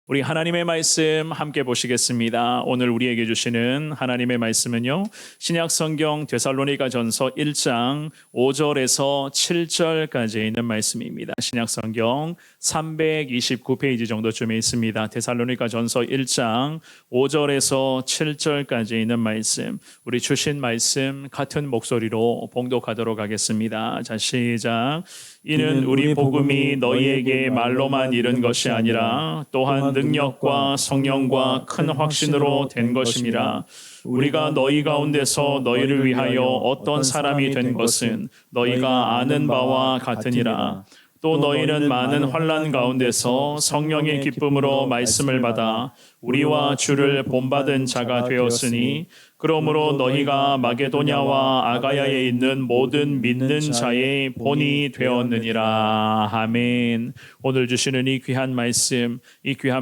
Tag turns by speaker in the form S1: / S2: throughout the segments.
S1: 우리 하나님의 말씀 함께 보시겠습니다. 오늘 우리에게 주시는 하나님의 말씀은요, 신약 성경 데살로니가전서 1장 5절에서 7절까지 있는 말씀입니다. 신약 성경 329페이지 정도쯤에 있습니다. 데살로니가전서 1장 5절에서 7절까지 있는 말씀, 우리 주신 말씀 같은 목소리로 봉독하도록 하겠습니다. 자, 시작. 이는 우리 복음이 너희에게 말로만 이른 것이 아니라 또한 능력과 성령과 큰 확신으로 된 것임이라. 우리가 너희 가운데서 너희를 위하여 어떤 사람이 된 것은 너희가 아는 바와 같으니라. 또 너희는 많은 환난 가운데서 성령의 기쁨으로 말씀을 받아 우리와 주를 본받은 자가 되었으니, 그러므로 너희가 마게도냐와 아가야에 있는 모든 믿는 자의 본이 되었느니라. 아멘. 오늘 주시는 이 귀한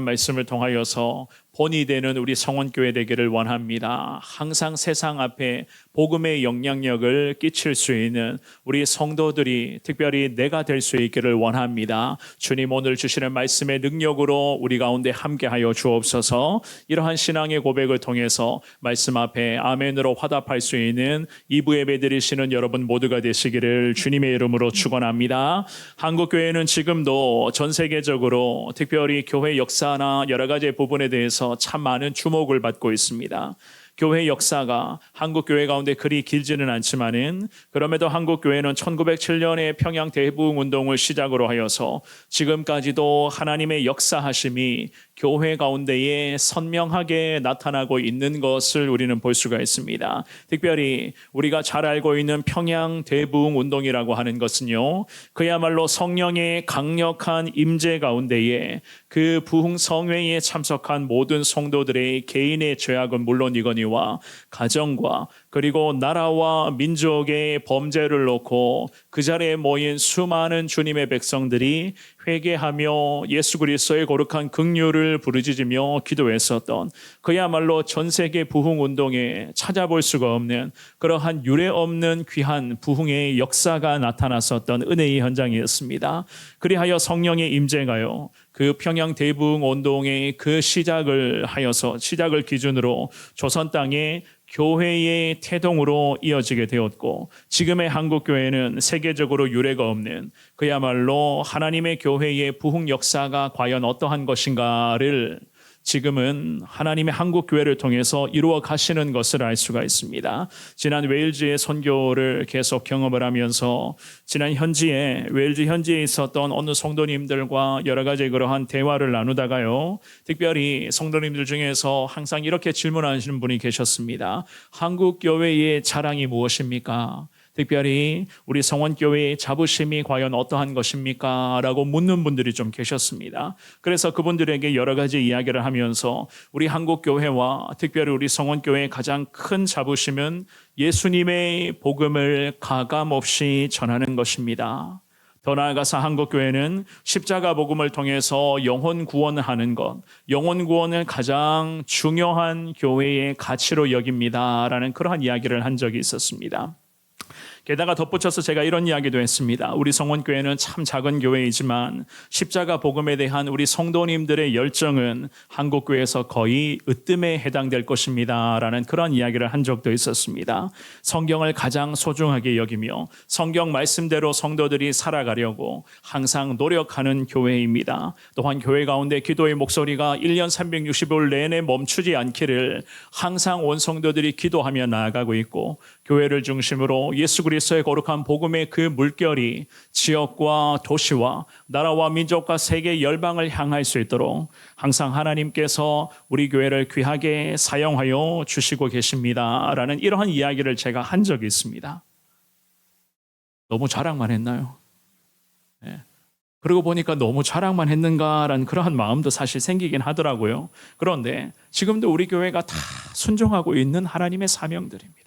S1: 말씀을 통하여서 본이 되는 우리 성원교회 되기를 원합니다. 항상 세상 앞에 복음의 영향력을 끼칠 수 있는 우리 성도들이 특별히 내가 될 수 있기를 원합니다. 주님, 오늘 주시는 말씀의 능력으로 우리 가운데 함께하여 주옵소서. 이러한 신앙의 고백을 통해서 말씀 앞에 아멘으로 화답할 수 있는 2부 예배 드리시는 여러분 모두가 되시기를 주님의 이름으로 축원합니다. 한국교회는 지금도 전 세계적으로 특별히 교회 역사나 여러 가지 부분에 대해서 참 많은 주목을 받고 있습니다. 교회 역사가 한국 교회 가운데 그리 길지는 않지만은, 그럼에도 한국 교회는 1907년에 평양 대부흥 운동을 시작으로 하여서 지금까지도 하나님의 역사하심이 교회 가운데에 선명하게 나타나고 있는 것을 우리는 볼 수가 있습니다. 특별히 우리가 잘 알고 있는 평양 대부흥 운동이라고 하는 것은요, 그야말로 성령의 강력한 임재 가운데에 그 부흥 성회에 참석한 모든 성도들의 개인의 죄악은 물론이거니와 가정과 그리고 나라와 민족의 범죄를 놓고 그 자리에 모인 수많은 주님의 백성들이 회개하며 예수 그리스도의 거룩한 긍휼을 부르짖으며 기도했었던, 그야말로 전 세계 부흥 운동에 찾아볼 수가 없는 그러한 유례 없는 귀한 부흥의 역사가 나타났었던 은혜의 현장이었습니다. 그리하여 성령의 임재가요, 그 평양 대부흥 운동의 그 시작을 기준으로 조선 땅에 교회의 태동으로 이어지게 되었고, 지금의 한국교회는 세계적으로 유례가 없는 그야말로 하나님의 교회의 부흥 역사가 과연 어떠한 것인가를 지금은 하나님의 한국교회를 통해서 이루어 가시는 것을 알 수가 있습니다. 지난 웨일즈의 선교를 계속 경험을 하면서 지난 웨일즈 현지에 있었던 어느 성도님들과 여러 가지 그러한 대화를 나누다가요, 특별히 성도님들 중에서 항상 이렇게 질문하시는 분이 계셨습니다. 한국교회의 자랑이 무엇입니까? 특별히 우리 성원교회의 자부심이 과연 어떠한 것입니까? 라고 묻는 분들이 좀 계셨습니다. 그래서 그분들에게 여러 가지 이야기를 하면서 우리 한국교회와 특별히 우리 성원교회의 가장 큰 자부심은 예수님의 복음을 가감없이 전하는 것입니다. 더 나아가서 한국교회는 십자가 복음을 통해서 영혼 구원하는 것, 영혼 구원을 가장 중요한 교회의 가치로 여깁니다라는 그러한 이야기를 한 적이 있었습니다. 게다가 덧붙여서 제가 이런 이야기도 했습니다. 우리 성원교회는 참 작은 교회이지만 십자가 복음에 대한 우리 성도님들의 열정은 한국교회에서 거의 으뜸에 해당될 것입니다 라는 그런 이야기를 한 적도 있었습니다. 성경을 가장 소중하게 여기며 성경 말씀대로 성도들이 살아가려고 항상 노력하는 교회입니다. 또한 교회 가운데 기도의 목소리가 1년 365일 내내 멈추지 않기를 항상 온 성도들이 기도하며 나아가고 있고, 교회를 중심으로 예수 그리스도의 거룩한 복음의 그 물결이 지역과 도시와 나라와 민족과 세계 열방을 향할 수 있도록 항상 하나님께서 우리 교회를 귀하게 사용하여 주시고 계십니다라는 이러한 이야기를 제가 한 적이 있습니다. 너무 자랑만 했나요? 네. 그러고 보니까 너무 자랑만 했는가라는 그러한 마음도 사실 생기긴 하더라고요. 그런데 지금도 우리 교회가 다 순종하고 있는 하나님의 사명들입니다.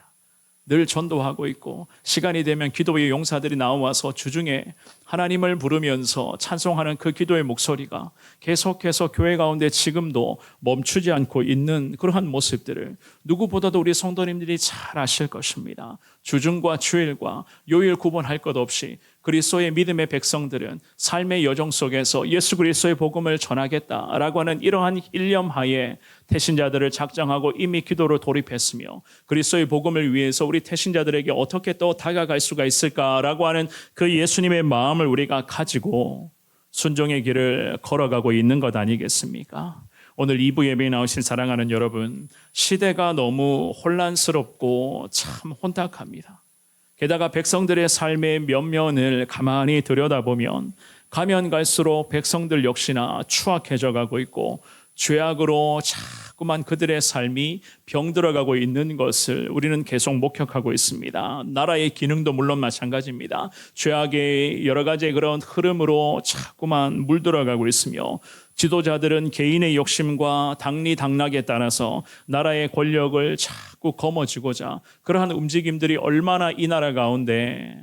S1: 늘 전도하고 있고, 시간이 되면 기도의 용사들이 나와서 주중에 하나님을 부르면서 찬송하는 그 기도의 목소리가 계속해서 교회 가운데 지금도 멈추지 않고 있는 그러한 모습들을 누구보다도 우리 성도님들이 잘 아실 것입니다. 주중과 주일과 요일 구분할 것 없이 그리스도의 믿음의 백성들은 삶의 여정 속에서 예수 그리스도의 복음을 전하겠다라고 하는 이러한 일념하에 태신자들을 작정하고 이미 기도로 돌입했으며 그리스도의 복음을 위해서 우리 태신자들에게 어떻게 또 다가갈 수가 있을까라고 하는 그 예수님의 마음을 우리가 가지고 순종의 길을 걸어가고 있는 것 아니겠습니까? 오늘 2부 예배에 나오신 사랑하는 여러분, 시대가 너무 혼란스럽고 참 혼탁합니다. 게다가 백성들의 삶의 면면을 가만히 들여다보면 가면 갈수록 백성들 역시나 추악해져 가고 있고 죄악으로 자꾸만 그들의 삶이 병들어가고 있는 것을 우리는 계속 목격하고 있습니다. 나라의 기능도 물론 마찬가지입니다. 죄악의 여러 가지 그런 흐름으로 자꾸만 물들어가고 있으며 지도자들은 개인의 욕심과 당리당락에 따라서 나라의 권력을 자꾸 거머쥐고자 그러한 움직임들이 얼마나 이 나라 가운데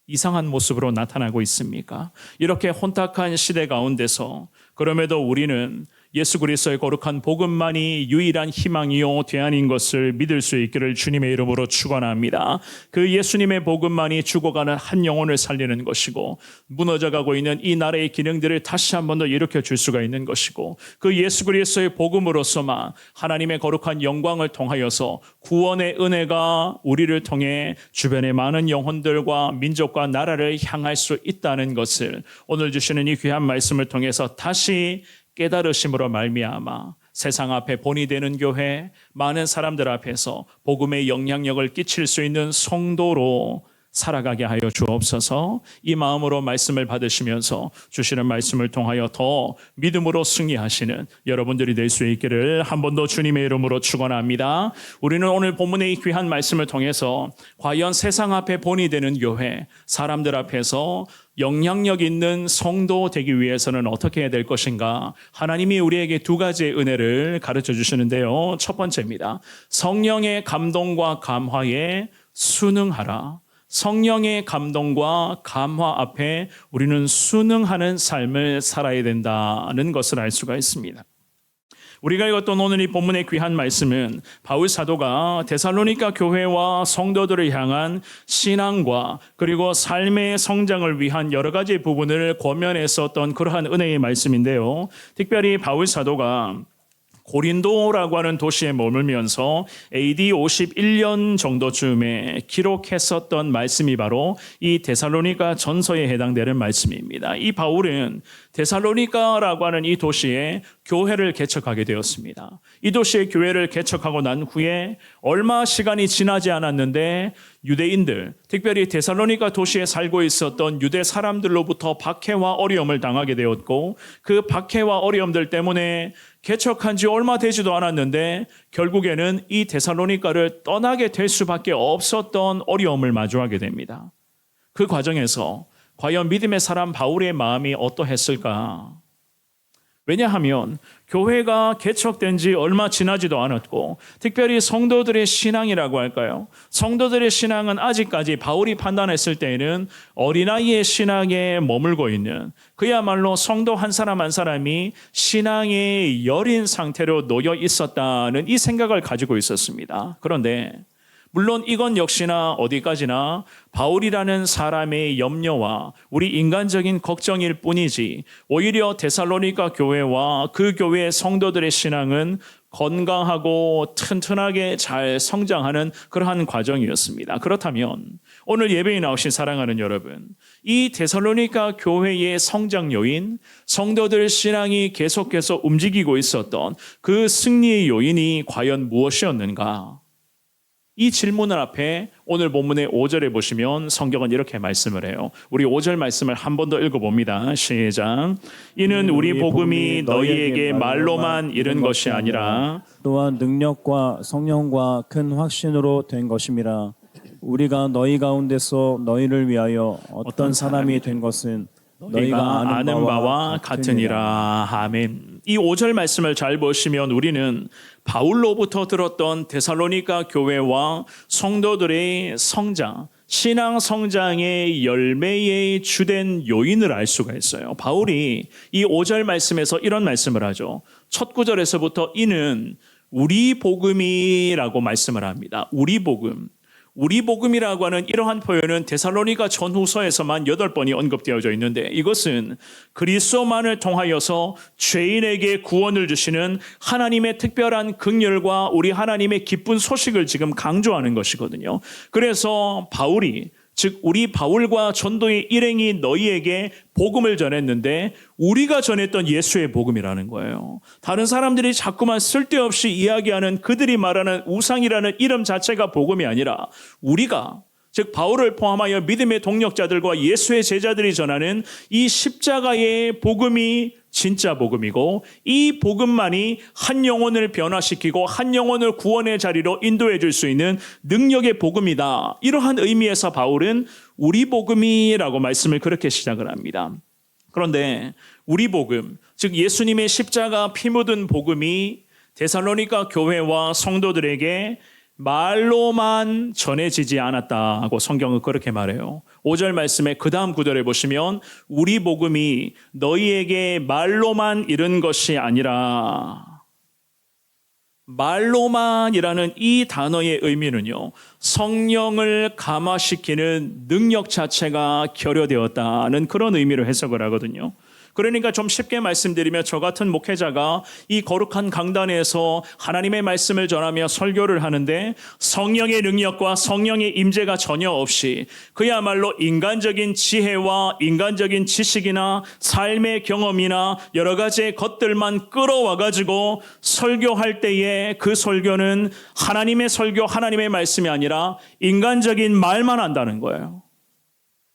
S1: 이상한 모습으로 나타나고 있습니까? 이렇게 혼탁한 시대 가운데서 그럼에도 우리는 예수 그리스도의 거룩한 복음만이 유일한 희망이요 대안인 것을 믿을 수 있기를 주님의 이름으로 축원합니다. 그 예수님의 복음만이 죽어가는 한 영혼을 살리는 것이고 무너져가고 있는 이 나라의 기능들을 다시 한 번 더 일으켜 줄 수가 있는 것이고 그 예수 그리스도의 복음으로서만 하나님의 거룩한 영광을 통하여서 구원의 은혜가 우리를 통해 주변의 많은 영혼들과 민족과 나라를 향할 수 있다는 것을 오늘 주시는 이 귀한 말씀을 통해서 다시 깨달으심으로 말미암아 세상 앞에 본이 되는 교회, 많은 사람들 앞에서 복음의 영향력을 끼칠 수 있는 성도로 살아가게 하여 주옵소서. 이 마음으로 말씀을 받으시면서 주시는 말씀을 통하여 더 믿음으로 승리하시는 여러분들이 될 수 있기를 한 번 더 주님의 이름으로 축원합니다. 우리는 오늘 본문의 이 귀한 말씀을 통해서 과연 세상 앞에 본이 되는 교회, 사람들 앞에서 영향력 있는 성도 되기 위해서는 어떻게 해야 될 것인가? 하나님이 우리에게 두 가지의 은혜를 가르쳐 주시는데요. 첫 번째입니다. 성령의 감동과 감화에 순응하라. 성령의 감동과 감화 앞에 우리는 순응하는 삶을 살아야 된다는 것을 알 수가 있습니다. 우리가 읽었던 오늘 이 본문의 귀한 말씀은 바울 사도가 데살로니가 교회와 성도들을 향한 신앙과 그리고 삶의 성장을 위한 여러 가지 부분을 권면했었던 그러한 은혜의 말씀인데요. 특별히 바울 사도가 고린도라고 하는 도시에 머물면서 AD 51년 정도쯤에 기록했었던 말씀이 바로 이 데살로니가 전서에 해당되는 말씀입니다. 이 바울은 데살로니가라고 하는 이 도시에 교회를 개척하게 되었습니다. 이 도시의 교회를 개척하고 난 후에 얼마 시간이 지나지 않았는데 유대인들, 특별히 데살로니가 도시에 살고 있었던 유대 사람들로부터 박해와 어려움을 당하게 되었고 그 박해와 어려움들 때문에 개척한 지 얼마 되지도 않았는데 결국에는 이 데살로니가를 떠나게 될 수밖에 없었던 어려움을 마주하게 됩니다. 그 과정에서 과연 믿음의 사람 바울의 마음이 어떠했을까? 왜냐하면 교회가 개척된 지 얼마 지나지도 않았고 특별히 성도들의 신앙이라고 할까요? 성도들의 신앙은 아직까지 바울이 판단했을 때에는 어린아이의 신앙에 머물고 있는 그야말로 성도 한 사람 한 사람이 신앙의 여린 상태로 놓여 있었다는 이 생각을 가지고 있었습니다. 그런데 물론 이건 역시나 어디까지나 바울이라는 사람의 염려와 우리 인간적인 걱정일 뿐이지 오히려 데살로니가 교회와 그 교회의 성도들의 신앙은 건강하고 튼튼하게 잘 성장하는 그러한 과정이었습니다. 그렇다면 오늘 예배에 나오신 사랑하는 여러분, 이 데살로니가 교회의 성장 요인, 성도들 신앙이 계속해서 움직이고 있었던 그 승리의 요인이 과연 무엇이었는가? 이 질문을 앞에 오늘 본문의 5절에 보시면 성경은 이렇게 말씀을 해요. 우리 5절 말씀을 한 번 더 읽어봅니다. 시작. 이는 우리 복음이 너희에게 말로만 이른 것이 아니라
S2: 또한 능력과 성령과 큰 확신으로 된 것임이라. 우리가 너희 가운데서 너희를 위하여 어떤 사람이 된 것은
S1: 너희가 아는 바와 같으니라. 아멘. 이 5절 말씀을 잘 보시면 우리는 바울로부터 들었던 데살로니가 교회와 성도들의 성장, 신앙 성장의 열매의 주된 요인을 알 수가 있어요. 바울이 이 5절 말씀에서 이런 말씀을 하죠. 첫 구절에서부터 이는 우리 복음이라고 말씀을 합니다. 우리 복음. 우리 복음이라고 하는 이러한 표현은 데살로니가 전후서에서만 8번이 언급되어져 있는데 이것은 그리스도만을 통하여서 죄인에게 구원을 주시는 하나님의 특별한 긍휼과 우리 하나님의 기쁜 소식을 지금 강조하는 것이거든요. 그래서 바울이 즉 우리 바울과 전도의 일행이 너희에게 복음을 전했는데 우리가 전했던 예수의 복음이라는 거예요. 다른 사람들이 자꾸만 쓸데없이 이야기하는 그들이 말하는 우상이라는 이름 자체가 복음이 아니라 우리가 즉 바울을 포함하여 믿음의 동력자들과 예수의 제자들이 전하는 이 십자가의 복음이 진짜 복음이고 이 복음만이 한 영혼을 변화시키고 한 영혼을 구원의 자리로 인도해 줄 수 있는 능력의 복음이다. 이러한 의미에서 바울은 우리 복음이라고 말씀을 그렇게 시작을 합니다. 그런데 우리 복음, 즉 예수님의 십자가 피 묻은 복음이 데살로니가 교회와 성도들에게 말로만 전해지지 않았다고 성경은 그렇게 말해요. 5절 말씀에 그 다음 구절에 보시면 우리 복음이 너희에게 말로만 이른 것이 아니라 말로만이라는 이 단어의 의미는요. 성령을 감화시키는 능력 자체가 결여되었다는 그런 의미로 해석을 하거든요. 그러니까 좀 쉽게 말씀드리면 저 같은 목회자가 이 거룩한 강단에서 하나님의 말씀을 전하며 설교를 하는데 성령의 능력과 성령의 임재가 전혀 없이 그야말로 인간적인 지혜와 인간적인 지식이나 삶의 경험이나 여러 가지의 것들만 끌어와가지고 설교할 때에 그 설교는 하나님의 설교, 하나님의 말씀이 아니라 인간적인 말만 한다는 거예요.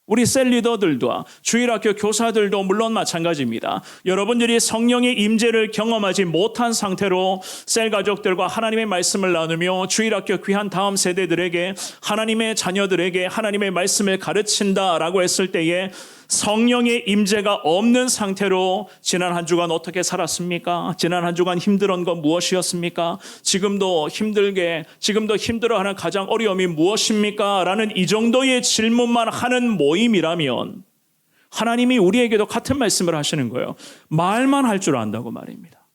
S1: 우리 셀 리더들과 주일학교 교사들도 물론 마찬가지입니다. 여러분들이 성령의 임재를 경험하지 못한 상태로 셀 가족들과 하나님의 말씀을 나누며 주일학교 귀한 다음 세대들에게 하나님의 자녀들에게 하나님의 말씀을 가르친다라고 했을 때에 성령의 임재가 없는 상태로 지난 한 주간 어떻게 살았습니까? 지난 한 주간 힘들었던 건 무엇이었습니까? 지금도 힘들어하는 가장 어려움이 무엇입니까? 라는 이 정도의 질문만 하는 모임이라면 하나님이 우리에게도 같은 말씀을 하시는 거예요. 말만 할 줄 안다고 말입니다.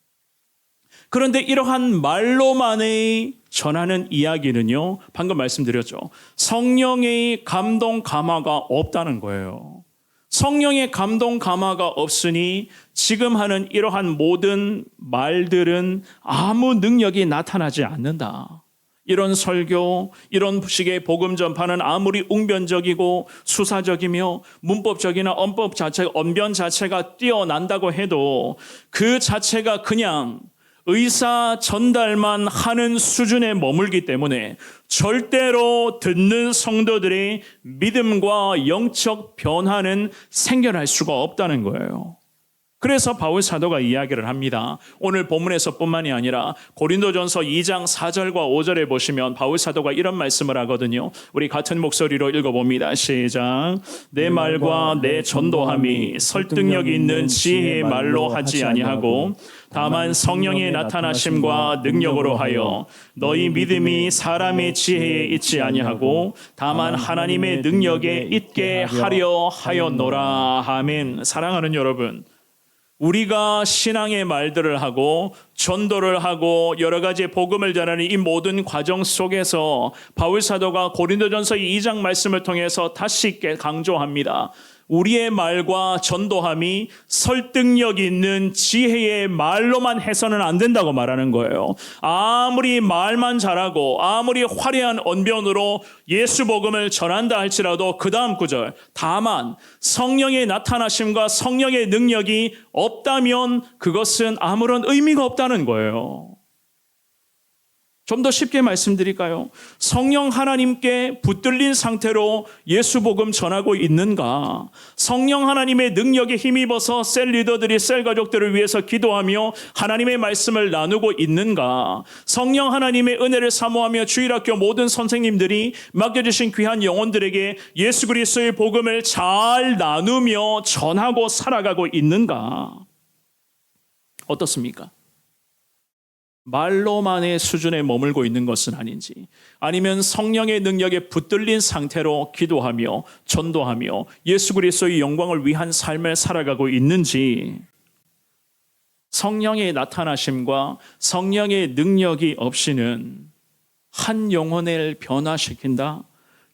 S1: 그런데 이러한 말로만의 전하는 이야기는요, 방금 말씀드렸죠. 성령의 감동 감화가 없다는 거예요. 성령의 감동 감화가 없으니 지금 하는 이러한 모든 말들은 아무 능력이 나타나지 않는다. 이런 설교, 이런 식의 복음 전파는 아무리 웅변적이고 수사적이며 문법적이나 언변 자체가 뛰어난다고 해도 그 자체가 그냥 의사 전달만 하는 수준에 머물기 때문에 절대로 듣는 성도들의 믿음과 영적 변화는 생겨날 수가 없다는 거예요. 그래서 바울 사도가 이야기를 합니다. 오늘 본문에서뿐만이 아니라 고린도전서 2장 4절과 5절에 보시면 바울 사도가 이런 말씀을 하거든요. 우리 같은 목소리로 읽어봅니다. 시작. 내 말과 내 전도함이 설득력 있는 지혜의 말로 하지 아니하고 다만 성령의 나타나심과 능력으로 하여 너희 믿음이 사람의 지혜에 있지 아니하고 다만 하나님의 능력에 있게 하려 하였노라. 아멘. 사랑하는 여러분, 우리가 신앙의 말들을 하고 전도를 하고 여러 가지 복음을 전하는 이 모든 과정 속에서 바울 사도가 고린도전서 2장 말씀을 통해서 다시 강조합니다. 우리의 말과 전도함이 설득력 있는 지혜의 말로만 해서는 안 된다고 말하는 거예요. 아무리 말만 잘하고 아무리 화려한 언변으로 예수 복음을 전한다 할지라도 그 다음 구절, 다만 성령의 나타나심과 성령의 능력이 없다면 그것은 아무런 의미가 없다는 거예요. 좀 더 쉽게 말씀드릴까요? 성령 하나님께 붙들린 상태로 예수 복음 전하고 있는가? 성령 하나님의 능력에 힘입어서 셀 리더들이 셀 가족들을 위해서 기도하며 하나님의 말씀을 나누고 있는가? 성령 하나님의 은혜를 사모하며 주일학교 모든 선생님들이 맡겨주신 귀한 영혼들에게 예수 그리스도의 복음을 잘 나누며 전하고 살아가고 있는가? 어떻습니까? 말로만의 수준에 머물고 있는 것은 아닌지, 아니면 성령의 능력에 붙들린 상태로 기도하며 전도하며 예수 그리스도의 영광을 위한 삶을 살아가고 있는지, 성령의 나타나심과 성령의 능력이 없이는 한 영혼을 변화시킨다?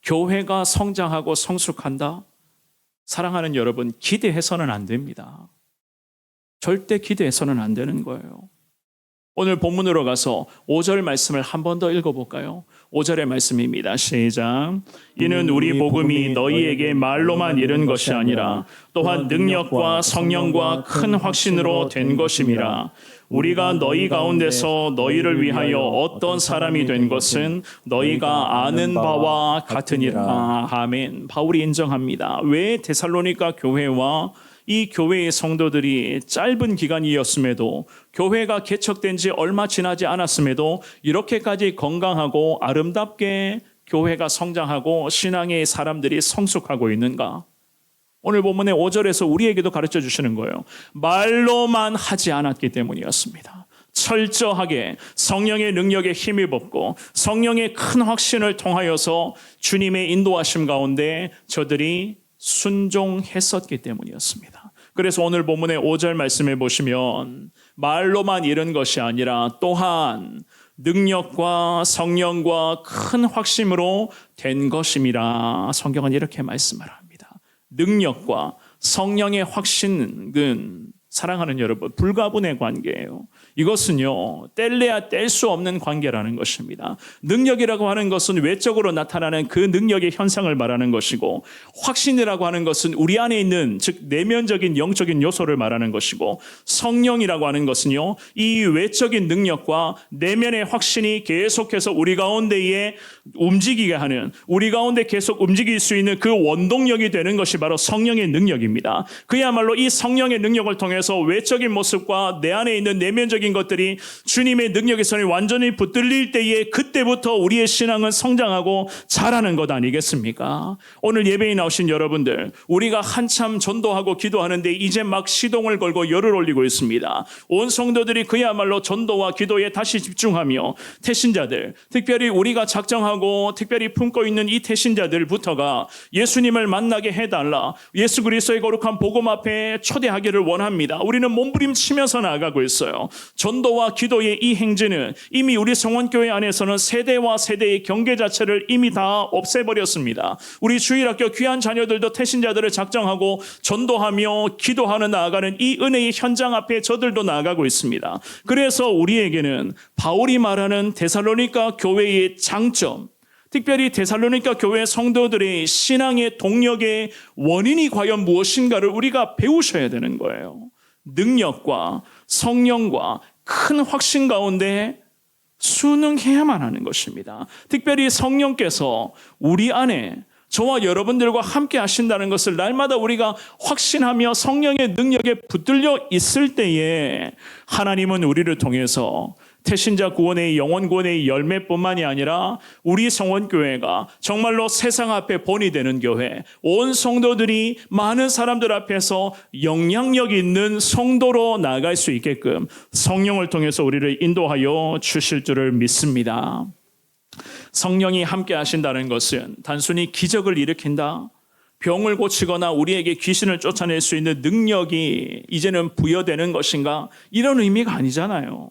S1: 교회가 성장하고 성숙한다? 사랑하는 여러분, 기대해서는 안 됩니다. 절대 기대해서는 안 되는 거예요. 오늘 본문으로 가서 5절 말씀을 한 번 더 읽어볼까요? 5절의 말씀입니다. 시작. 이는 우리 복음이 너희에게 말로만 이른 것이 아니라 또한 능력과 성령과 큰 확신으로 된 것임이라. 우리가 너희 가운데서 너희를 위하여 어떤 사람이 된 것은 너희가 아는 바와 같으니라. 아멘. 바울이 인정합니다. 왜 데살로니가 교회와 이 교회의 성도들이 짧은 기간이었음에도, 교회가 개척된 지 얼마 지나지 않았음에도 이렇게까지 건강하고 아름답게 교회가 성장하고 신앙의 사람들이 성숙하고 있는가? 오늘 본문의 5절에서 우리에게도 가르쳐 주시는 거예요. 말로만 하지 않았기 때문이었습니다. 철저하게 성령의 능력에 힘입었고 성령의 큰 확신을 통하여서 주님의 인도하심 가운데 저들이 순종했었기 때문이었습니다. 그래서 오늘 본문의 5절 말씀에 보시면 말로만 이른 것이 아니라 또한 능력과 성령과 큰 확심으로 된 것임이라. 성경은 이렇게 말씀을 합니다. 능력과 성령의 확신은 사랑하는 여러분, 불가분의 관계예요. 이것은요, 뗄래야 뗄 수 없는 관계라는 것입니다. 능력이라고 하는 것은 외적으로 나타나는 그 능력의 현상을 말하는 것이고, 확신이라고 하는 것은 우리 안에 있는, 즉 내면적인 영적인 요소를 말하는 것이고, 성령이라고 하는 것은요, 이 외적인 능력과 내면의 확신이 계속해서 우리 가운데에 움직이게 하는, 우리 가운데 계속 움직일 수 있는 그 원동력이 되는 것이 바로 성령의 능력입니다. 그야말로 이 성령의 능력을 통해서 외적인 모습과 내 안에 있는 내면적인 것들이 주님의 능력의 손이 완전히 붙들릴 때에 그때부터 우리의 신앙은 성장하고 자라는 것 아니겠습니까? 오늘 예배에 나오신 여러분들, 우리가 한참 전도하고 기도하는데 이제 막 시동을 걸고 열을 올리고 있습니다. 온 성도들이 그야말로 전도와 기도에 다시 집중하며 태신자들, 특별히 우리가 작정하고 특별히 품고 있는 이 태신자들부터가 예수님을 만나게 해달라, 예수 그리스도의 거룩한 복음 앞에 초대하기를 원합니다. 우리는 몸부림치면서 나아가고 있어요. 전도와 기도의 이 행진은 이미 우리 성원교회 안에서는 세대와 세대의 경계 자체를 이미 다 없애버렸습니다. 우리 주일학교 귀한 자녀들도 태신자들을 작정하고 전도하며 기도하는 나아가는 이 은혜의 현장 앞에 저들도 나아가고 있습니다. 그래서 우리에게는 바울이 말하는 데살로니가 교회의 장점, 특별히 데살로니가 교회 성도들의 신앙의 동력의 원인이 과연 무엇인가를 우리가 배우셔야 되는 거예요. 능력과 성령과 큰 확신 가운데 순응해야만 하는 것입니다. 특별히 성령께서 우리 안에 저와 여러분들과 함께 하신다는 것을 날마다 우리가 확신하며 성령의 능력에 붙들려 있을 때에 하나님은 우리를 통해서 태신자 구원의 영원 구원의 열매뿐만이 아니라 우리 성원교회가 정말로 세상 앞에 본이 되는 교회, 온 성도들이 많은 사람들 앞에서 영향력 있는 성도로 나아갈 수 있게끔 성령을 통해서 우리를 인도하여 주실 줄을 믿습니다. 성령이 함께 하신다는 것은 단순히 기적을 일으킨다, 병을 고치거나 우리에게 귀신을 쫓아낼 수 있는 능력이 이제는 부여되는 것인가, 이런 의미가 아니잖아요.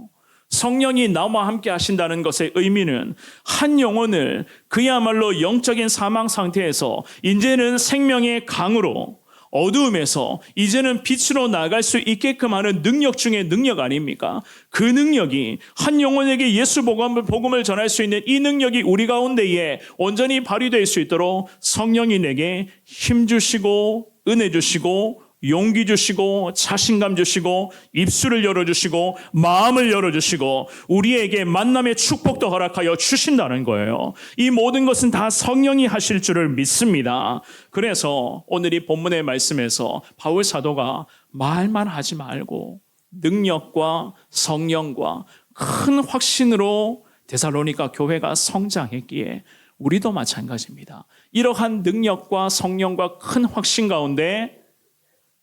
S1: 성령이 나와 함께 하신다는 것의 의미는 한 영혼을 그야말로 영적인 사망 상태에서 이제는 생명의 강으로, 어두움에서 이제는 빛으로 나아갈 수 있게끔 하는 능력 중에 능력 아닙니까? 그 능력이 한 영혼에게 예수 복음을 전할 수 있는 이 능력이 우리 가운데에 온전히 발휘될 수 있도록 성령이 내게 힘 주시고 은혜 주시고 용기 주시고 자신감 주시고 입술을 열어주시고 마음을 열어주시고 우리에게 만남의 축복도 허락하여 주신다는 거예요. 이 모든 것은 다 성령이 하실 줄을 믿습니다. 그래서 오늘 이 본문의 말씀에서 바울 사도가 말만 하지 말고 능력과 성령과 큰 확신으로 데살로니가 교회가 성장했기에 우리도 마찬가지입니다. 이러한 능력과 성령과 큰 확신 가운데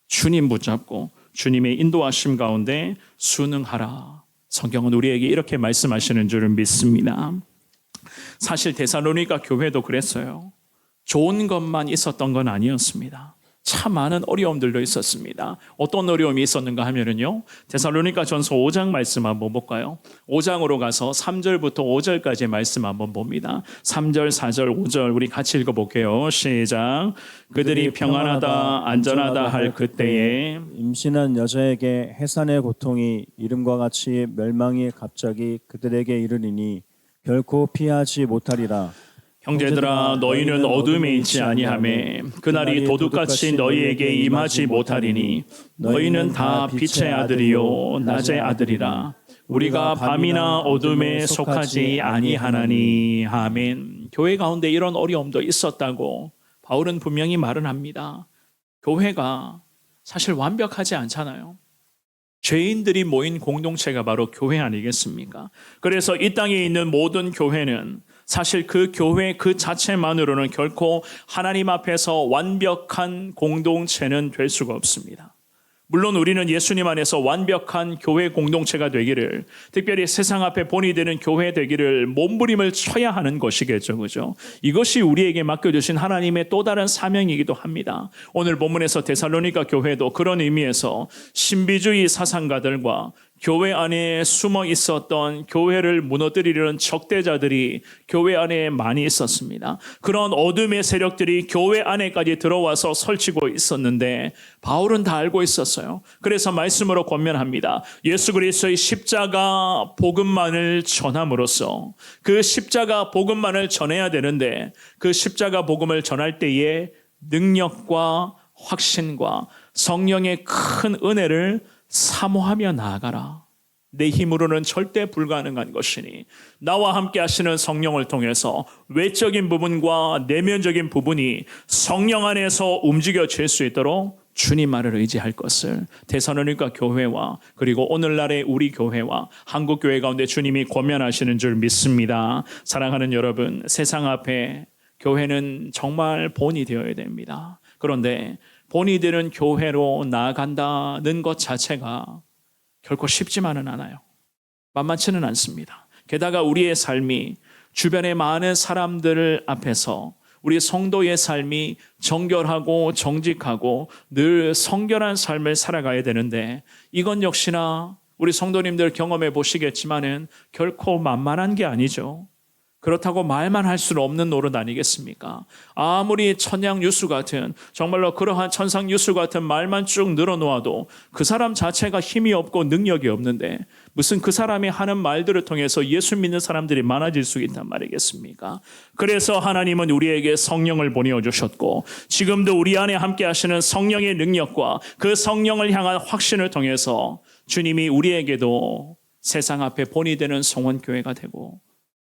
S1: 주님 붙잡고 주님의 인도하심 가운데 순응하라. 성경은 우리에게 이렇게 말씀하시는 줄을 믿습니다. 사실 데살로니가 교회도 그랬어요. 좋은 것만 있었던 건 아니었습니다. 참 많은 어려움들도 있었습니다. 어떤 어려움이 있었는가 하면은요. 데살로니가 전서 5장 말씀 한번 볼까요? 5장으로 가서 3절부터 5절까지 말씀 한번 봅니다. 3절, 4절, 5절 우리 같이 읽어볼게요. 시작. 그들이 평안하다, 안전하다 할 그때에
S2: 임신한 여자에게 해산의 고통이 이름과 같이 멸망이 갑자기 그들에게 이르리니 결코 피하지 못하리라.
S1: 형제들아 너희는 어둠에 있지 아니하매 그날이 도둑같이 너희에게 임하지 못하리니 너희는 다 빛의 아들이요 낮의 아들이라. 우리가 밤이나 어둠에 속하지 아니하나니. 아멘. 교회 가운데 이런 어려움도 있었다고 바울은 분명히 말은 합니다. 교회가 사실 완벽하지 않잖아요. 죄인들이 모인 공동체가 바로 교회 아니겠습니까? 그래서 이 땅에 있는 모든 교회는 사실 그 교회 그 자체만으로는 결코 하나님 앞에서 완벽한 공동체는 될 수가 없습니다. 물론 우리는 예수님 안에서 완벽한 교회 공동체가 되기를, 특별히 세상 앞에 본이 되는 교회 되기를 몸부림을 쳐야 하는 것이겠죠. 그죠? 이것이 우리에게 맡겨주신 하나님의 또 다른 사명이기도 합니다. 오늘 본문에서 데살로니가 교회도 그런 의미에서 신비주의 사상가들과 교회 안에 숨어 있었던 교회를 무너뜨리려는 적대자들이 교회 안에 많이 있었습니다. 그런 어둠의 세력들이 교회 안에까지 들어와서 설치고 있었는데 바울은 다 알고 있었어요. 그래서 말씀으로 권면합니다. 예수 그리스도의 십자가 복음만을 전함으로써 그 십자가 복음만을 전해야 되는데 그 십자가 복음을 전할 때에 능력과 확신과 성령의 큰 은혜를 사모하며 나아가라. 내 힘으로는 절대 불가능한 것이니 나와 함께 하시는 성령을 통해서 외적인 부분과 내면적인 부분이 성령 안에서 움직여질 수 있도록 주님만을 의지할 것을 데살로니가 교회와 그리고 오늘날의 우리 교회와 한국 교회 가운데 주님이 권면하시는 줄 믿습니다. 사랑하는 여러분, 세상 앞에 교회는 정말 본이 되어야 됩니다. 그런데 본이 되는 교회로 나아간다는 것 자체가 결코 쉽지만은 않아요. 만만치는 않습니다. 게다가 우리의 삶이 주변의 많은 사람들 앞에서 우리 성도의 삶이 정결하고 정직하고 늘 성결한 삶을 살아가야 되는데 이건 역시나 우리 성도님들 경험해 보시겠지만은 결코 만만한 게 아니죠. 그렇다고 말만 할 수는 없는 노릇 아니겠습니까? 아무리 천양 유수 같은 정말로 그러한 천상 유수 같은 말만 쭉 늘어놓아도 그 사람 자체가 힘이 없고 능력이 없는데 무슨 그 사람이 하는 말들을 통해서 예수 믿는 사람들이 많아질 수 있단 말이겠습니까? 그래서 하나님은 우리에게 성령을 보내주셨고 지금도 우리 안에 함께 하시는 성령의 능력과 그 성령을 향한 확신을 통해서 주님이 우리에게도 세상 앞에 본이 되는 성원교회가 되고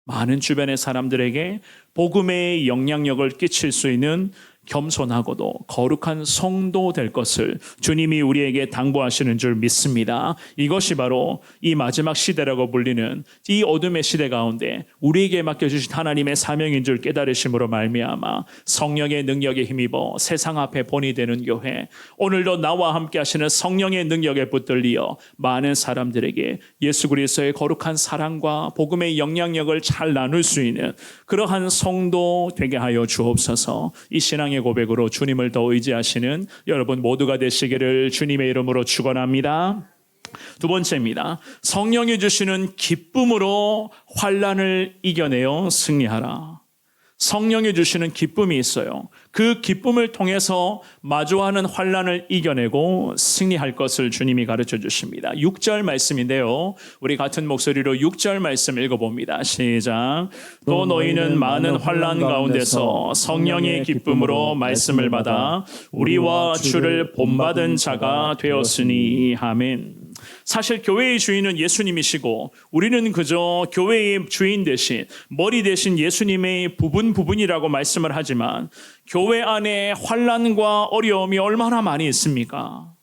S1: 많은 주변의 사람들에게 복음의 영향력을 끼칠 수 있는 겸손하고도 거룩한 성도 될 것을 주님이 우리에게 당부하시는 줄 믿습니다. 이것이 바로 이 마지막 시대라고 불리는 이 어둠의 시대 가운데 우리에게 맡겨주신 하나님의 사명인 줄 깨달으심으로 말미암아 성령의 능력에 힘입어 세상 앞에 본이 되는 교회, 오늘도 나와 함께 하시는 성령의 능력에 붙들리어 많은 사람들에게 예수 그리스도의 거룩한 사랑과 복음의 영향력을 잘 나눌 수 있는 그러한 성도 되게 하여 주옵소서. 이 신앙의 고백으로 주님을 더 의지하시는 여러분 모두가 되시기를 주님의 이름으로 축원합니다. 두 번째입니다. 성령이 주시는 기쁨으로 환난을 이겨내어 승리하라. 성령이 주시는 기쁨이 있어요. 그 기쁨을 통해서 마주하는 환난을 이겨내고 승리할 것을 주님이 가르쳐 주십니다. 6절 말씀인데요. 우리 같은 목소리로 6절 말씀 읽어봅니다. 시작. 또 너희는 많은 환난 가운데서 성령의 기쁨으로 말씀을 받아 우리와 주를 본받은 자가 되었으니. 아멘. 사실 교회의 주인은 예수님이시고 우리는 그저 교회의 주인 대신 머리 대신 예수님의 부분이라고 말씀을 하지만 교회 안에 환난과 어려움이 얼마나 많이 있습니까?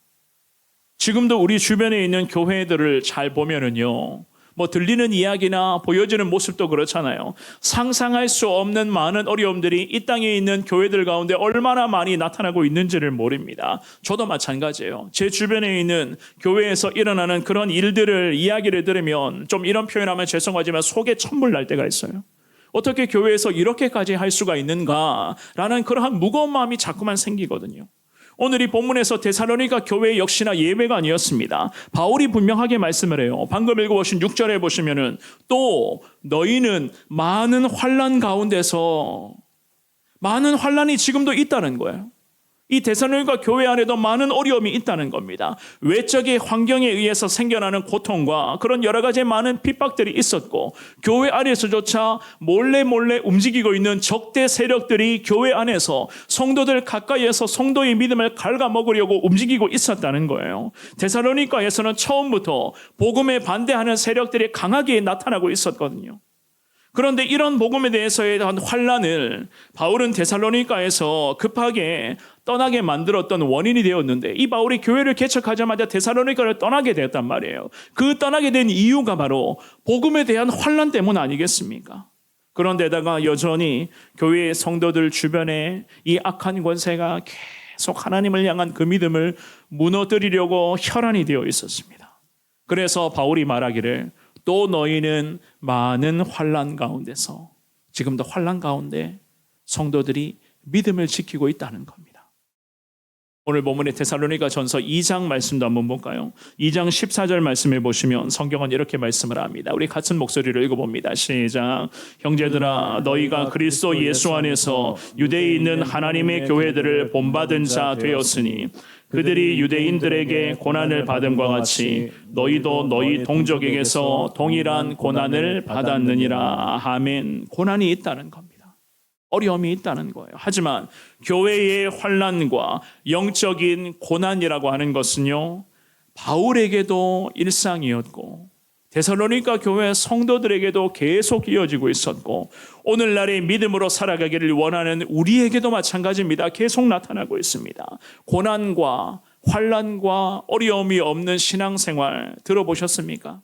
S1: 지금도 우리 주변에 있는 교회들을 잘 보면은요, 뭐 들리는 이야기나 보여지는 모습도 그렇잖아요. 상상할 수 없는 많은 어려움들이 이 땅에 있는 교회들 가운데 얼마나 많이 나타나고 있는지를 모릅니다. 저도 마찬가지예요. 제 주변에 있는 교회에서 일어나는 그런 일들을 이야기를 들으면 좀 이런 표현하면 죄송하지만 속에 천불 날 때가 있어요. 어떻게 교회에서 이렇게까지 할 수가 있는가라는 그러한 무거운 마음이 자꾸만 생기거든요. 오늘 이 본문에서 데살로니가 교회 역시나 예외가 아니었습니다. 바울이 분명하게 말씀을 해요. 방금 읽어보신 6절에 보시면은 또 너희는 많은 환난 가운데서 많은 환난이 지금도 있다는 거예요. 이 데살로니가 교회 안에도 많은 어려움이 있다는 겁니다. 외적의 환경에 의해서 생겨나는 고통과 그런 여러 가지 많은 핍박들이 있었고 교회 안에서조차 몰래 움직이고 있는 적대 세력들이 교회 안에서 성도들 가까이에서 성도의 믿음을 갉아먹으려고 움직이고 있었다는 거예요. 데살로니가에서는 처음부터 복음에 반대하는 세력들이 강하게 나타나고 있었거든요. 그런데 이런 복음에 대해서에 대한 환난을 바울은 데살로니가에서 급하게 떠나게 만들었던 원인이 되었는데 이 바울이 교회를 개척하자마자 데살로니가를 떠나게 되었단 말이에요. 그 떠나게 된 이유가 바로 복음에 대한 환난 때문 아니겠습니까? 그런데다가 여전히 교회의 성도들 주변에 이 악한 권세가 계속 하나님을 향한 그 믿음을 무너뜨리려고 혈안이 되어 있었습니다. 그래서 바울이 말하기를 또 너희는 많은 환난 가운데서 지금도 환난 가운데 성도들이 믿음을 지키고 있다는 겁니다. 오늘 본문의 데살로니가 전서 2장 말씀도 한번 볼까요? 2장 14절 말씀을 보시면 성경은 이렇게 말씀을 합니다. 우리 같은 목소리로 읽어봅니다. 시작. 형제들아 너희가 그리스도 예수 안에서 유대에 있는 하나님의 교회들을 본받은 자 되었으니 그들이 유대인들에게 고난을 받음과 같이 너희도 너희 동족에게서 동일한 고난을 받았느니라. 아멘. 고난이 있다는 겁니다. 어려움이 있다는 거예요. 하지만 교회의 환난과 영적인 고난이라고 하는 것은요, 바울에게도 일상이었고 데살로니가 교회 성도들에게도 계속 이어지고 있었고 오늘날의 믿음으로 살아가기를 원하는 우리에게도 마찬가지입니다. 계속 나타나고 있습니다. 고난과 환난과 어려움이 없는 신앙생활 들어보셨습니까?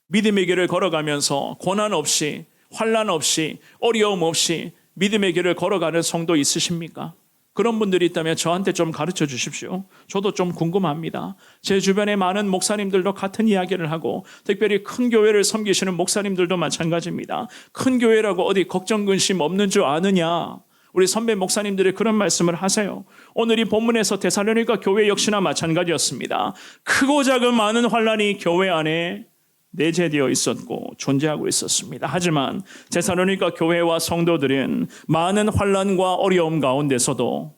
S1: 믿음의 길을 걸어가면서 고난 없이 환난 없이 어려움 없이 믿음의 길을 걸어가는 성도 있으십니까? 그런 분들이 있다면 저한테 좀 가르쳐 주십시오. 저도 좀 궁금합니다. 제 주변에 많은 목사님들도 같은 이야기를 하고 특별히 큰 교회를 섬기시는 목사님들도 마찬가지입니다. 큰 교회라고 어디 걱정 근심 없는 줄 아느냐? 우리 선배 목사님들이 그런 말씀을 하세요. 오늘 이 본문에서 데살로니가 교회 역시나 마찬가지였습니다. 크고 작은 많은 환난이 교회 안에 내재되어 있었고 존재하고 있었습니다. 하지만 데살로니가 교회와 성도들은 많은 환난과 어려움 가운데서도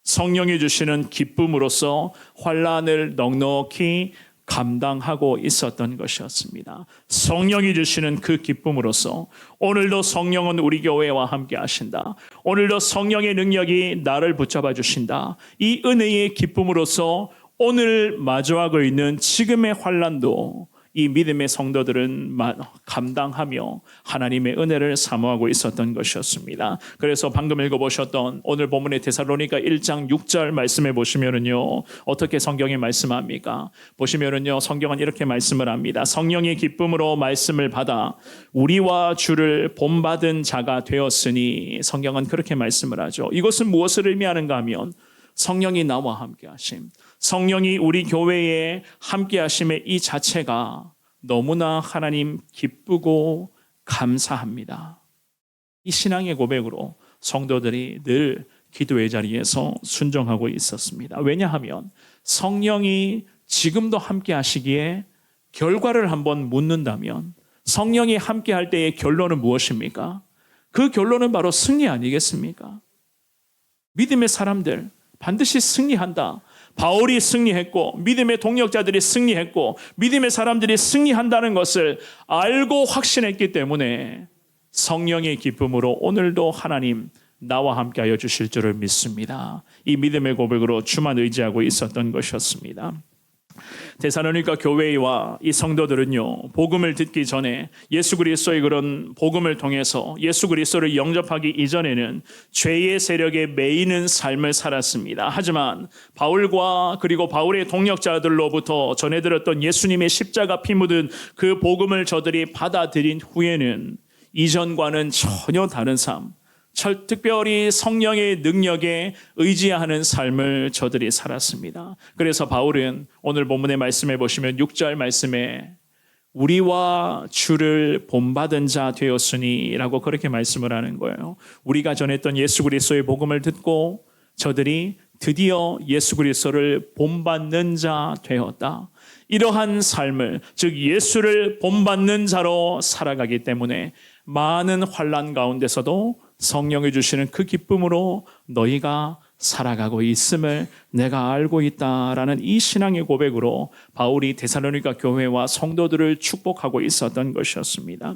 S1: 성령이 주시는 기쁨으로써 환난을 넉넉히 감당하고 있었던 것이었습니다. 성령이 주시는 그 기쁨으로써 오늘도 성령은 우리 교회와 함께 하신다. 오늘도 성령의 능력이 나를 붙잡아 주신다. 이 은혜의 기쁨으로써 오늘 마주하고 있는 지금의 환난도 이 믿음의 성도들은 감당하며 하나님의 은혜를 사모하고 있었던 것이었습니다. 그래서 방금 읽어보셨던 오늘 본문의 데살로니가 1장 6절 말씀해 보시면은요, 어떻게 성경이 말씀합니까? 보시면은요, 성경은 이렇게 말씀을 합니다. 성령의 기쁨으로 말씀을 받아 우리와 주를 본받은 자가 되었으니, 성경은 그렇게 말씀을 하죠. 이것은 무엇을 의미하는가 하면 성령이 나와 함께 하심, 성령이 우리 교회에 함께 하심의 이 자체가 너무나 하나님 기쁘고 감사합니다. 이 신앙의 고백으로 성도들이 늘 기도의 자리에서 순종하고 있었습니다. 왜냐하면 성령이 지금도 함께 하시기에 결과를 한번 묻는다면 성령이 함께 할 때의 결론은 무엇입니까? 그 결론은 바로 승리 아니겠습니까? 믿음의 사람들 반드시 승리한다. 바울이 승리했고 믿음의 동력자들이 승리했고 믿음의 사람들이 승리한다는 것을 알고 확신했기 때문에 성령의 기쁨으로 오늘도 하나님 나와 함께하여 주실 줄을 믿습니다. 이 믿음의 고백으로 주만 의지하고 있었던 것이었습니다. 데살로니가 교회와 이 성도들은요, 복음을 듣기 전에 예수 그리스도의 그런 복음을 통해서 예수 그리스도를 영접하기 이전에는 죄의 세력에 매이는 삶을 살았습니다. 하지만 바울과 그리고 바울의 동역자들로부터 전해 들었던 예수님의 십자가 피 묻은 그 복음을 저들이 받아들인 후에는 이전과는 전혀 다른 삶, 특별히 성령의 능력에 의지하는 삶을 저들이 살았습니다. 그래서 바울은 오늘 본문의 말씀해 보시면 6절 말씀에 우리와 주를 본받은 자 되었으니 라고 그렇게 말씀을 하는 거예요. 우리가 전했던 예수 그리스도의 복음을 듣고 저들이 드디어 예수 그리스도를 본받는 자 되었다. 이러한 삶을, 즉 예수를 본받는 자로 살아가기 때문에 많은 환난 가운데서도 성령이 주시는 그 기쁨으로 너희가 살아가고 있음을 내가 알고 있다라는 이 신앙의 고백으로 바울이 데살로니가 교회와 성도들을 축복하고 있었던 것이었습니다.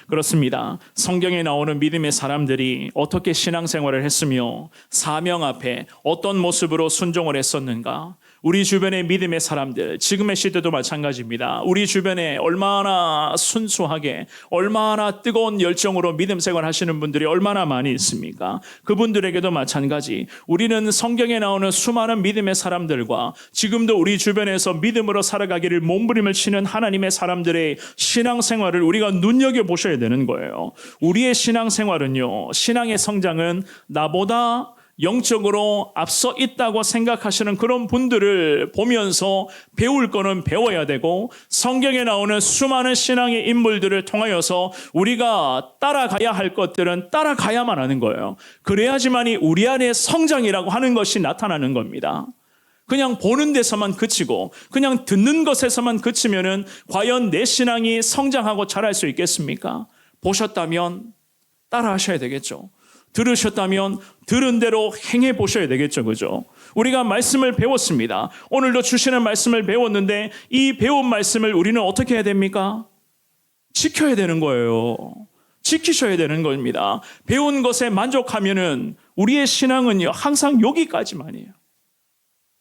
S1: 그렇습니다. 성경에 나오는 믿음의 사람들이 어떻게 신앙생활을 했으며 사명 앞에 어떤 모습으로 순종을 했었는가? 우리 주변의 믿음의 사람들, 지금의 시대도 마찬가지입니다. 우리 주변에 얼마나 순수하게, 얼마나 뜨거운 열정으로 믿음 생활 하시는 분들이 얼마나 많이 있습니까? 그분들에게도 마찬가지. 우리는 성경에 나오는 수많은 믿음의 사람들과 지금도 우리 주변에서 믿음으로 살아가기를 몸부림을 치는 하나님의 사람들의 신앙생활을 우리가 눈여겨보셔야 되는 거예요. 우리의 신앙생활은요, 신앙의 성장은 나보다 영적으로 앞서 있다고 생각하시는 그런 분들을 보면서 배울 거는 배워야 되고, 성경에 나오는 수많은 신앙의 인물들을 통하여서 우리가 따라가야 할 것들은 따라가야만 하는 거예요. 그래야지만이 우리 안에 성장이라고 하는 것이 나타나는 겁니다. 그냥 보는 데서만 그치고 그냥 듣는 것에서만 그치면은 과연 내 신앙이 성장하고 자랄 수 있겠습니까? 보셨다면 따라하셔야 되겠죠. 들으셨다면 들은 대로 행해 보셔야 되겠죠. 그죠? 우리가 말씀을 배웠습니다. 오늘도 주시는 말씀을 배웠는데 이 배운 말씀을 우리는 어떻게 해야 됩니까? 지켜야 되는 거예요. 지키셔야 되는 겁니다. 배운 것에 만족하면은 우리의 신앙은요, 항상 여기까지만이에요.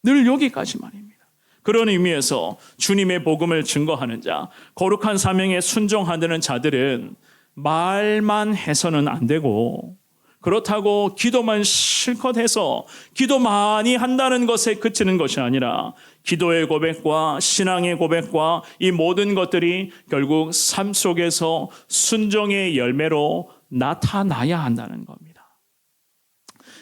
S1: 늘 여기까지만입니다. 그런 의미에서 주님의 복음을 증거하는 자, 거룩한 사명에 순종하는 자들은 말만 해서는 안 되고, 그렇다고 기도만 실컷 해서 기도 많이 한다는 것에 그치는 것이 아니라 기도의 고백과 신앙의 고백과 이 모든 것들이 결국 삶 속에서 순종의 열매로 나타나야 한다는 겁니다.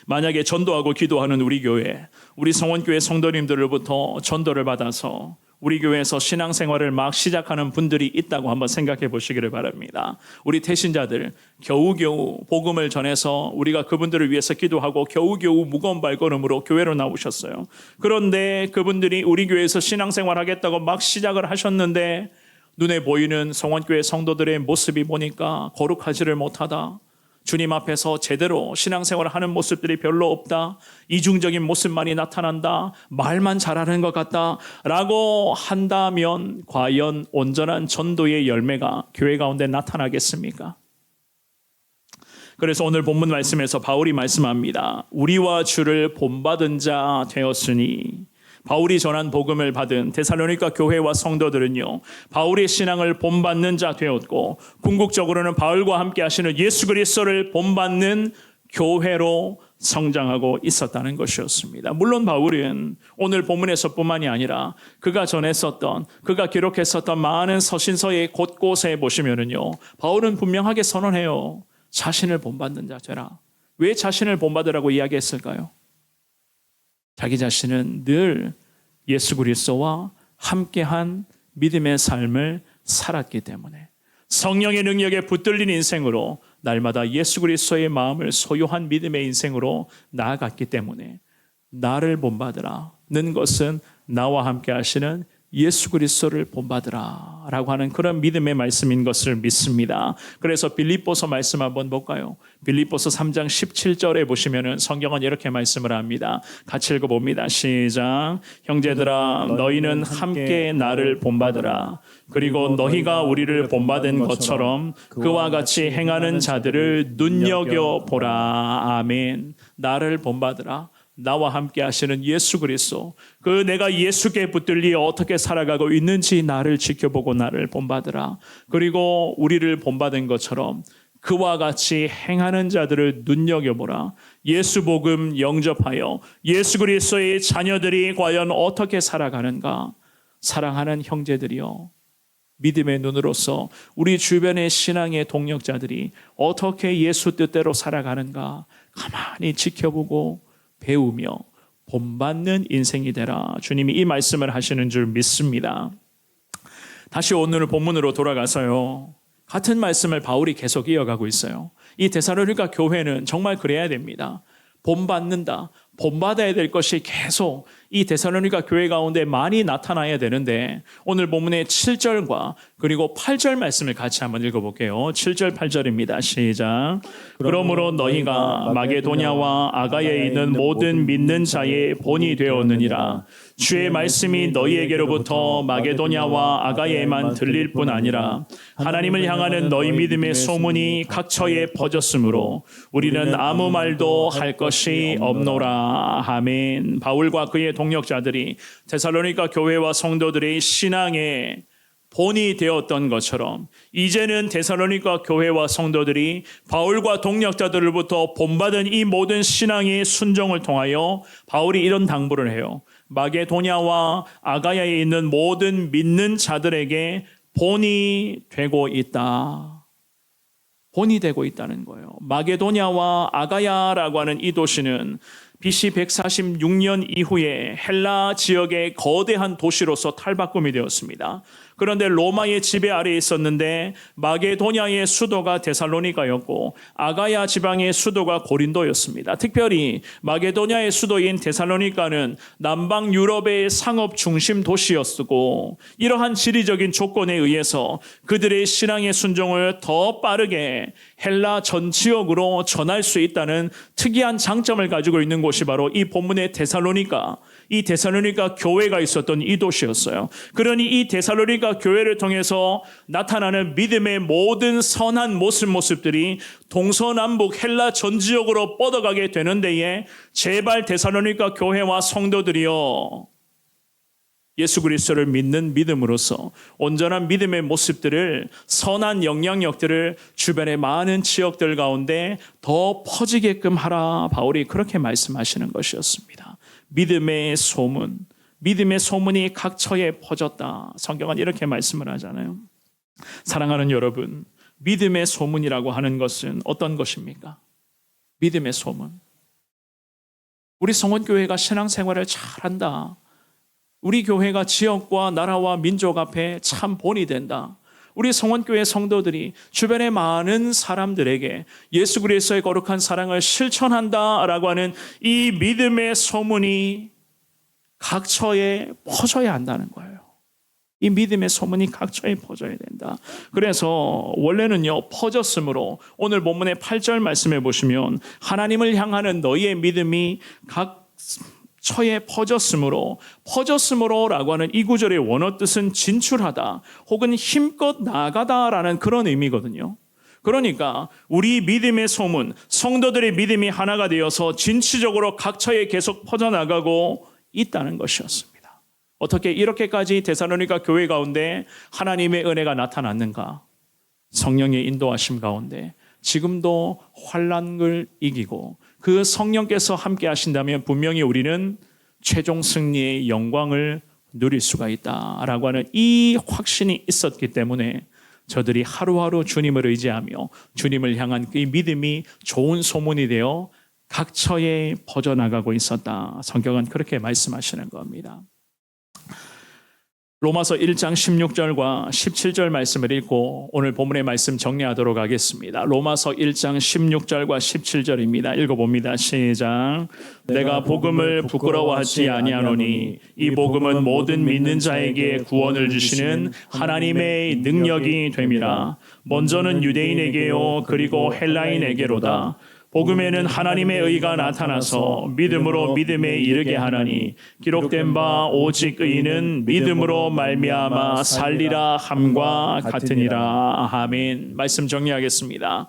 S1: 만약에 전도하고 기도하는 우리 교회, 우리 성원교회 성도님들로부터 전도를 받아서 우리 교회에서 신앙생활을 막 시작하는 분들이 있다고 한번 생각해 보시기를 바랍니다. 우리 태신자들 겨우겨우 복음을 전해서 우리가 그분들을 위해서 기도하고 겨우겨우 무거운 발걸음으로 교회로 나오셨어요. 그런데 그분들이 우리 교회에서 신앙생활 하겠다고 막 시작을 하셨는데 눈에 보이는 성원교회 성도들의 모습이 보니까 거룩하지를 못하다. 주님 앞에서 제대로 신앙생활을 하는 모습들이 별로 없다. 이중적인 모습만이 나타난다. 말만 잘하는 것 같다. 라고 한다면 과연 온전한 전도의 열매가 교회 가운데 나타나겠습니까? 그래서 오늘 본문 말씀에서 바울이 말씀합니다. 우리와 주를 본받은 자 되었으니, 바울이 전한 복음을 받은 데살로니가 교회와 성도들은요, 바울의 신앙을 본받는 자 되었고, 궁극적으로는 바울과 함께 하시는 예수 그리스도를 본받는 교회로 성장하고 있었다는 것이었습니다. 물론 바울은 오늘 본문에서뿐만이 아니라 그가 전했었던, 그가 기록했었던 많은 서신서의 곳곳에 보시면은요, 바울은 분명하게 선언해요. 자신을 본받는 자 되라. 왜 자신을 본받으라고 이야기했을까요? 자기 자신은 늘 예수 그리스도와 함께한 믿음의 삶을 살았기 때문에, 성령의 능력에 붙들린 인생으로 날마다 예수 그리스도의 마음을 소유한 믿음의 인생으로 나아갔기 때문에, 나를 본받으라는 것은 나와 함께 하시는 예수 그리스도를 본받으라 라고 하는 그런 믿음의 말씀인 것을 믿습니다. 그래서 빌립보서 말씀 한번 볼까요? 빌립보서 3장 17절에 보시면은 성경은 이렇게 말씀을 합니다. 같이 읽어봅니다. 시작. 형제들아, 너희는 함께 나를 본받으라. 그리고 너희가 우리를 본받은 것처럼 그와 같이 행하는 자들을 눈여겨보라. 아멘. 나를 본받으라. 나와 함께 하시는 예수 그리스도, 그 내가 예수께 붙들리 어떻게 살아가고 있는지 나를 지켜보고 나를 본받으라. 그리고 우리를 본받은 것처럼 그와 같이 행하는 자들을 눈여겨보라. 예수 복음 영접하여 예수 그리스도의 자녀들이 과연 어떻게 살아가는가. 사랑하는 형제들이여, 믿음의 눈으로서 우리 주변의 신앙의 동력자들이 어떻게 예수 뜻대로 살아가는가 가만히 지켜보고 배우며 본받는 인생이 되라. 주님이 이 말씀을 하시는 줄 믿습니다. 다시 오늘 본문으로 돌아가서요, 같은 말씀을 바울이 계속 이어가고 있어요. 이 데살로니가 교회는 정말 그래야 됩니다. 본받는다, 본받아야 될 것이 계속 이 데살로니가 교회 가운데 많이 나타나야 되는데 오늘 본문의 7절과 그리고 8절 말씀을 같이 한번 읽어볼게요. 7절 8절입니다. 시작. 그러므로 너희가 마게도냐와 아가야에 있는 모든 믿는 자의 본이 되었느니라. 주의 말씀이 너희에게로부터 마게도냐와 아가야에만 들릴 뿐 아니라 하나님을 향하는 너희 믿음의 소문이 각처에 퍼졌으므로 우리는 아무 말도 할 것이 없노라. 아멘. 바울과 그의 동역자들이 데살로니가 교회와 성도들의 신앙의 본이 되었던 것처럼 이제는 데살로니가 교회와 성도들이 바울과 동역자들로부터 본받은 이 모든 신앙의 순종을 통하여 바울이 이런 당부를 해요. 마게도냐와 아가야에 있는 모든 믿는 자들에게 본이 되고 있다. 본이 되고 있다는 거예요. 마게도냐와 아가야라고 하는 이 도시는 BC 146년 이후에 헬라 지역의 거대한 도시로서 탈바꿈이 되었습니다. 그런데 로마의 지배 아래에 있었는데 마게도냐의 수도가 데살로니가였고 아가야 지방의 수도가 고린도였습니다. 특별히 마게도냐의 수도인 데살로니가는 남방 유럽의 상업 중심 도시였고 이러한 지리적인 조건에 의해서 그들의 신앙의 순종을 더 빠르게 헬라 전 지역으로 전할 수 있다는 특이한 장점을 가지고 있는 곳이 바로 이 본문의 데살로니가, 이 데살로니가 교회가 있었던 이 도시였어요. 그러니 이 데살로니가 교회를 통해서 나타나는 믿음의 모든 선한 모습들이 동서남북 헬라 전 지역으로 뻗어가게 되는 데에 제발 데살로니가 교회와 성도들이여 예수 그리스도를 믿는 믿음으로서 온전한 믿음의 모습들을, 선한 영향력들을 주변의 많은 지역들 가운데 더 퍼지게끔 하라. 바울이 그렇게 말씀하시는 것이었습니다. 믿음의 소문이 각처에 퍼졌다. 성경은 이렇게 말씀을 하잖아요. 사랑하는 여러분, 믿음의 소문이라고 하는 것은 어떤 것입니까? 믿음의 소문. 우리 성원교회가 신앙생활을 잘한다. 우리 교회가 지역과 나라와 민족 앞에 참 본이 된다. 우리 성원교회 성도들이 주변의 많은 사람들에게 예수 그리스도의 거룩한 사랑을 실천한다라고 하는 이 믿음의 소문이 각처에 퍼져야 한다는 거예요. 이 믿음의 소문이 각처에 퍼져야 된다. 그래서 원래는요, 퍼졌으므로 오늘 본문의 8절 말씀해 보시면 하나님을 향하는 너희의 믿음이 각처에 퍼졌으므로라고 하는 이 구절의 원어 뜻은 진출하다 혹은 힘껏 나가다라는 그런 의미거든요. 그러니까 우리 믿음의 소문, 성도들의 믿음이 하나가 되어서 진취적으로 각처에 계속 퍼져나가고 있다는 것이었습니다. 어떻게 이렇게까지 데살로니가 교회 가운데 하나님의 은혜가 나타났는가? 성령의 인도하심 가운데 지금도 환난을 이기고 그 성령께서 함께 하신다면 분명히 우리는 최종 승리의 영광을 누릴 수가 있다라고 하는 이 확신이 있었기 때문에 저들이 하루하루 주님을 의지하며 주님을 향한 그 믿음이 좋은 소문이 되어 각처에 퍼져나가고 있었다. 성경은 그렇게 말씀하시는 겁니다. 로마서 1장 16절과 17절 말씀을 읽고 오늘 본문의 말씀 정리하도록 하겠습니다. 로마서 1장 16절과 17절입니다. 읽어봅니다. 시작. 내가 복음을 부끄러워하지 아니하노니 이 복음은 모든 믿는 자에게 구원을 주시는 하나님의 능력이 됨이라. 먼저는 유대인에게요 그리고 헬라인에게로다. 복음에는 하나님의 의가 나타나서 믿음으로 믿음에 이르게 하나니 기록된 바 오직 의인은 믿음으로 말미암아 살리라 함과 같으니라. 아멘. 말씀 정리하겠습니다.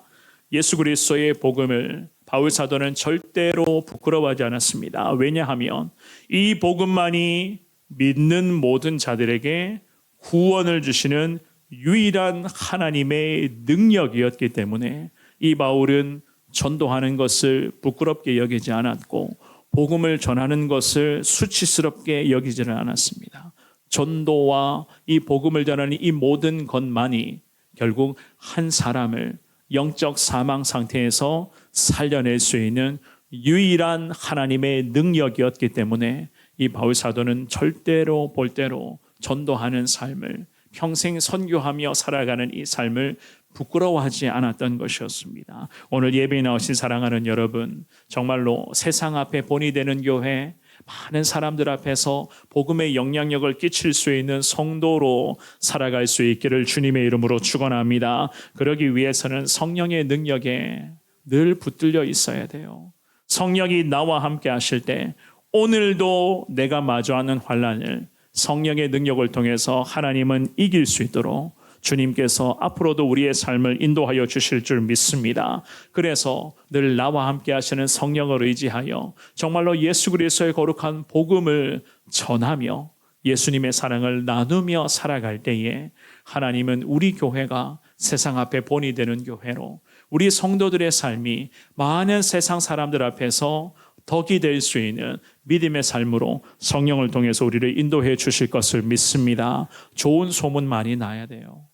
S1: 예수 그리스도의 복음을 바울 사도는 절대로 부끄러워하지 않았습니다. 왜냐하면 이 복음만이 믿는 모든 자들에게 구원을 주시는 유일한 하나님의 능력이었기 때문에 이 바울은 전도하는 것을 부끄럽게 여기지 않았고 복음을 전하는 것을 수치스럽게 여기지는 않았습니다. 전도와 이 복음을 전하는 이 모든 것만이 결국 한 사람을 영적 사망 상태에서 살려낼 수 있는 유일한 하나님의 능력이었기 때문에 이 바울 사도는 절대로 볼대로 전도하는 삶을 평생 선교하며 살아가는 이 삶을 부끄러워하지 않았던 것이었습니다. 오늘 예배에 나오신 사랑하는 여러분, 정말로 세상 앞에 본이 되는 교회, 많은 사람들 앞에서 복음의 영향력을 끼칠 수 있는 성도로 살아갈 수 있기를 주님의 이름으로 축원합니다. 그러기 위해서는 성령의 능력에 늘 붙들려 있어야 돼요. 성령이 나와 함께 하실 때 오늘도 내가 마주하는 환난을 성령의 능력을 통해서 하나님은 이길 수 있도록 주님께서 앞으로도 우리의 삶을 인도하여 주실 줄 믿습니다. 그래서 늘 나와 함께 하시는 성령을 의지하여 정말로 예수 그리스도의 거룩한 복음을 전하며 예수님의 사랑을 나누며 살아갈 때에 하나님은 우리 교회가 세상 앞에 본이 되는 교회로 우리 성도들의 삶이 많은 세상 사람들 앞에서 덕이 될 수 있는 믿음의 삶으로 성령을 통해서 우리를 인도해 주실 것을 믿습니다. 좋은 소문 많이 나야 돼요.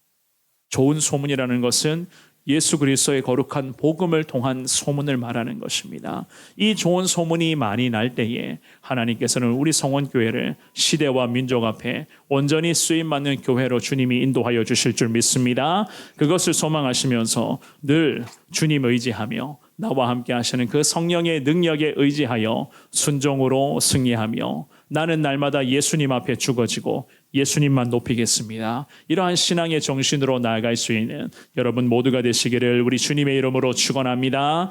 S1: 좋은 소문이라는 것은 예수 그리스도의 거룩한 복음을 통한 소문을 말하는 것입니다. 이 좋은 소문이 많이 날 때에 하나님께서는 우리 성원교회를 시대와 민족 앞에 온전히 쓰임받는 교회로 주님이 인도하여 주실 줄 믿습니다. 그것을 소망하시면서 늘 주님 의지하며 나와 함께 하시는 그 성령의 능력에 의지하여 순종으로 승리하며 나는 날마다 예수님 앞에 죽어지고 예수님만 높이겠습니다. 이러한 신앙의 정신으로 나아갈 수 있는 여러분 모두가 되시기를 우리 주님의 이름으로 축원합니다.